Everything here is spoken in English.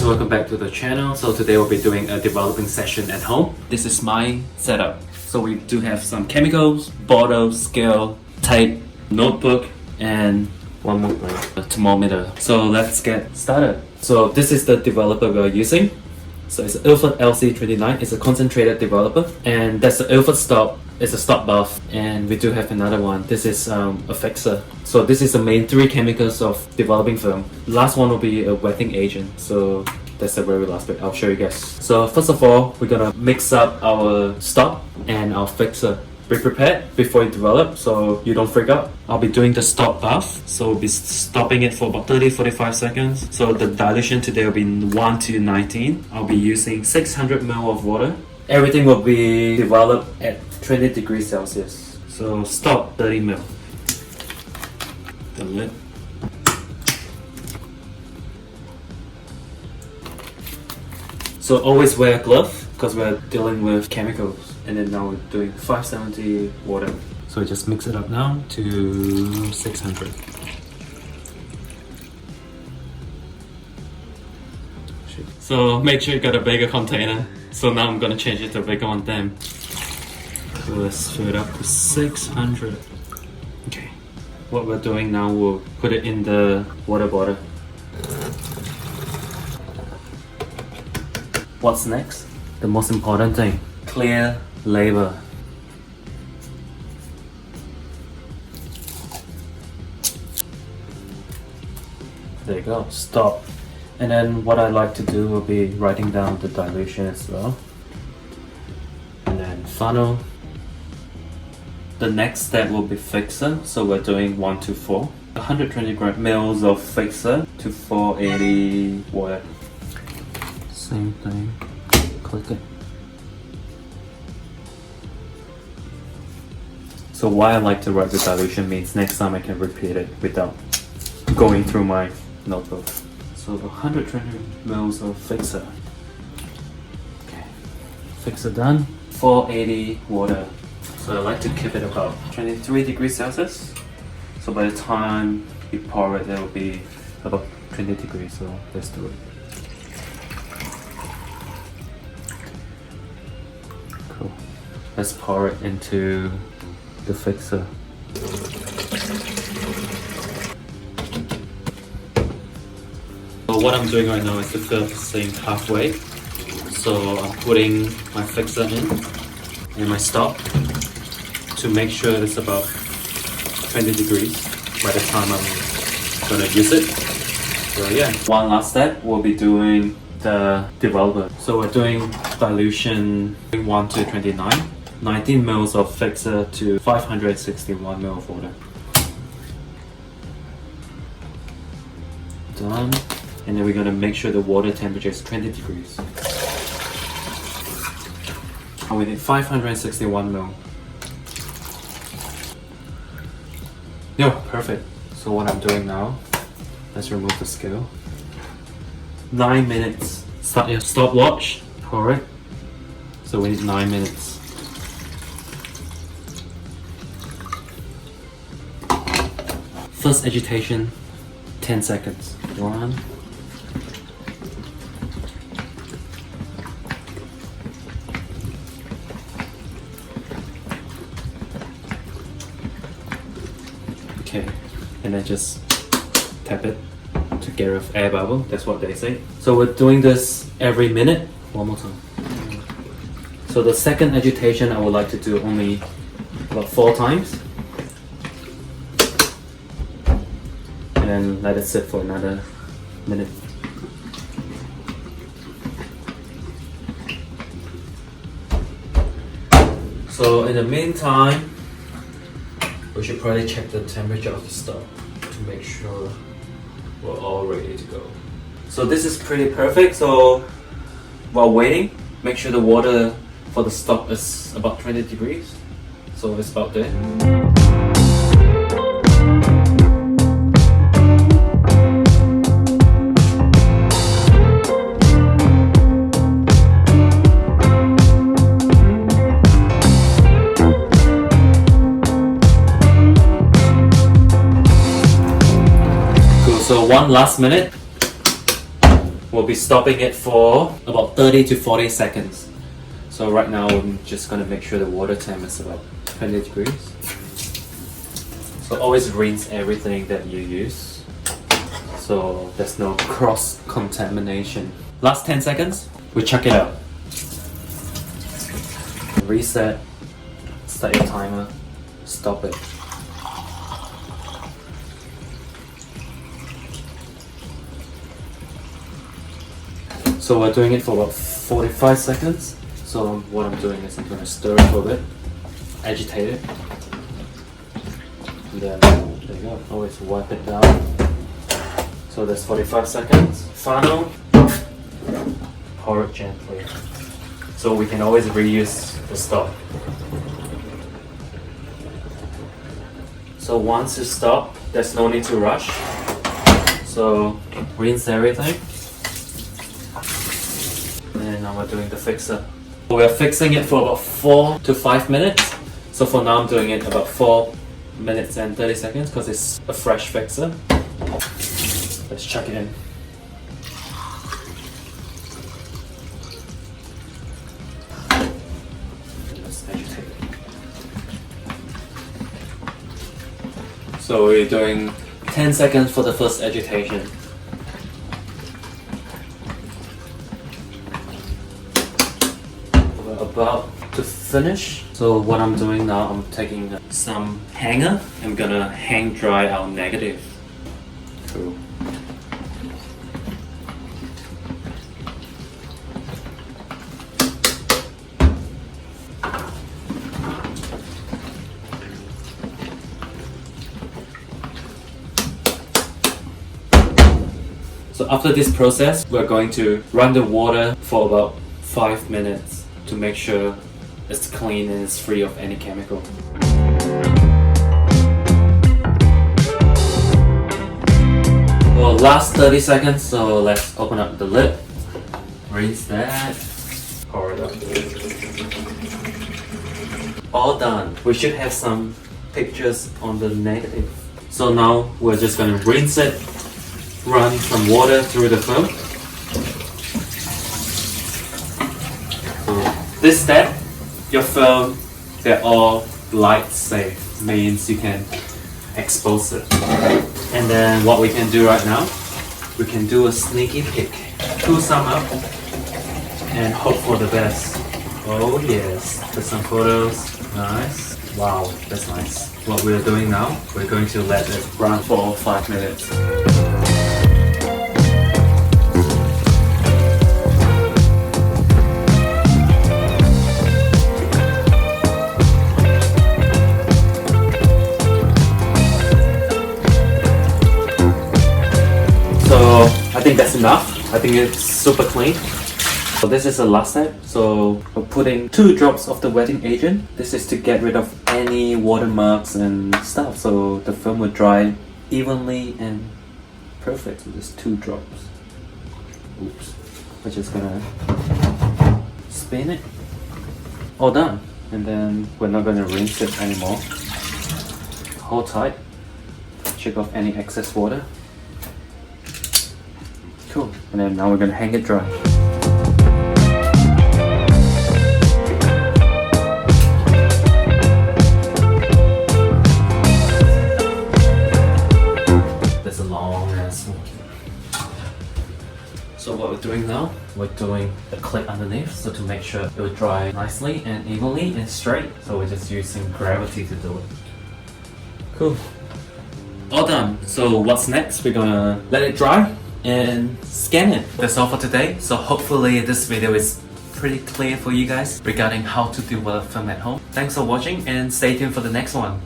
guys, welcome back to the channel. So today we'll be doing a developing session at home. This is my setup. So we do have some chemicals, bottle, scale, tape, notebook, and one more thing, a thermometer. So let's get started. So this is the developer we're using. So it's Ilford LC29. It's a concentrated developer, and that's the Ilford stop. It's a stop buff, and we do have another one. This is a fixer. So this is the main three chemicals of developing film. Last one will be a wetting agent. So that's the very last bit. I'll show you guys. So first of all, we're gonna mix up our stop and our fixer. Be prepared before you develop so you don't freak out. I'll be doing the stop buff, so we'll be stopping it for about 30-45 seconds. So the dilution today will be 1 to 19. I'll be using 600 ml of water. Everything will be developed at 20 degrees Celsius. So stop 30 ml. The lid. So always wear a glove because we're dealing with chemicals. And then now we're doing 570 water. So we just mix it up now to 600. So make sure you got a bigger container. So now I'm gonna change it to a bigger one then. So let's fill it up to 600. Okay. What we're doing now, we'll put it in the water bottle. What's next? The most important thing. Clear label. There you go, stop. And then what I like to do will be writing down the dilution as well. And then funnel. The next step will be fixer. So we're doing 1 to 4. 120 mils of fixer to 480 water. Same thing. Click it. So why I like to write the dilution means next time I can repeat it without going through my notebook. So 120 mils of fixer. Okay, fixer done. 480 water. So I like to keep it about 23 degrees Celsius. So by the time you pour it, it will be about 20 degrees. So let's do it. Cool. Let's pour it into the fixer. So what I'm doing right now is to fill the sink halfway. So I'm putting my fixer in and my stop to make sure it's about 20 degrees by the time I'm gonna use it. So yeah, one last step, we'll be doing the developer. So we're doing dilution 1 to 29. 19 mils of fixer to 561 ml of water. Done. And then we're gonna make sure the water temperature is 20 degrees. And we need 561 ml. Yeah, perfect. So what I'm doing now, let's remove the scale. 9 minutes. Start your stopwatch. Pour it. So we need 9 minutes. First agitation, 10 seconds. 1. Okay, and then just tap it to get rid of air bubble. That's what they say. So we're doing this every minute. One more time. So the second agitation I would like to do only about 4 times. And then let it sit for another minute. So in the meantime, we should probably check the temperature of the stop to make sure we're all ready to go. So this is pretty perfect. So while waiting, make sure the water for the stop is about 20 degrees. So it's about there. So one last minute. We'll be stopping it for about 30 to 40 seconds. So right now I'm just gonna make sure the water temp is about 20 degrees. So always rinse everything that you use, so there's no cross contamination. Last 10 seconds, we chuck it out. Reset, start your timer, stop it. So we're doing it for about 45 seconds. So what I'm doing is I'm going to stir it for a bit, agitate it, and then there you go, always wipe it down. So that's 45 seconds. Final, pour it gently. So we can always reuse the stock. So once you stop, there's no need to rush. So rinse everything. And now we're doing the fixer. We're fixing it for about 4 to 5 minutes. So for now I'm doing it about 4 minutes and 30 seconds because it's a fresh fixer. Let's chuck it in. Let's agitate it. So we're doing 10 seconds for the first agitation. We're about to finish. So what I'm doing now, I'm taking some hanger. I'm gonna hang dry our negative. Cool. So after this process, we're going to run the water for about 5 minutes to make sure it's clean and it's free of any chemical. Well, last 30 seconds, so let's open up the lid, rinse that, pour it up. All done. We should have some pictures on the negative. So now we're just gonna rinse it, run some water through the film. So this step, your film, they're all light safe, means you can expose it. And then what we can do right now, we can do a sneaky peek, pull some up and hope for the best. Oh yes, there's some photos, nice. Wow, that's nice. What we're doing now, we're going to let it run for 5 minutes. So I think that's enough. I think it's super clean. So this is the last step. So we're putting 2 drops of the wetting agent. This is to get rid of any watermarks and stuff. So the film will dry evenly and perfect. So just 2 drops. Oops. We're just gonna spin it. All done. And then we're not gonna rinse it anymore. Hold tight. Check off any excess water. Cool. And then now we're gonna hang it dry. That's a long ass one. So what we're doing now, we're doing a clip underneath, so to make sure it will dry nicely and evenly and straight. So we're just using gravity to do it. Cool. All done. So what's next? We're gonna let it dry and scan it. That's all for today. So hopefully this video is pretty clear for you guys regarding how to develop film at home. Thanks for watching and stay tuned for the next one.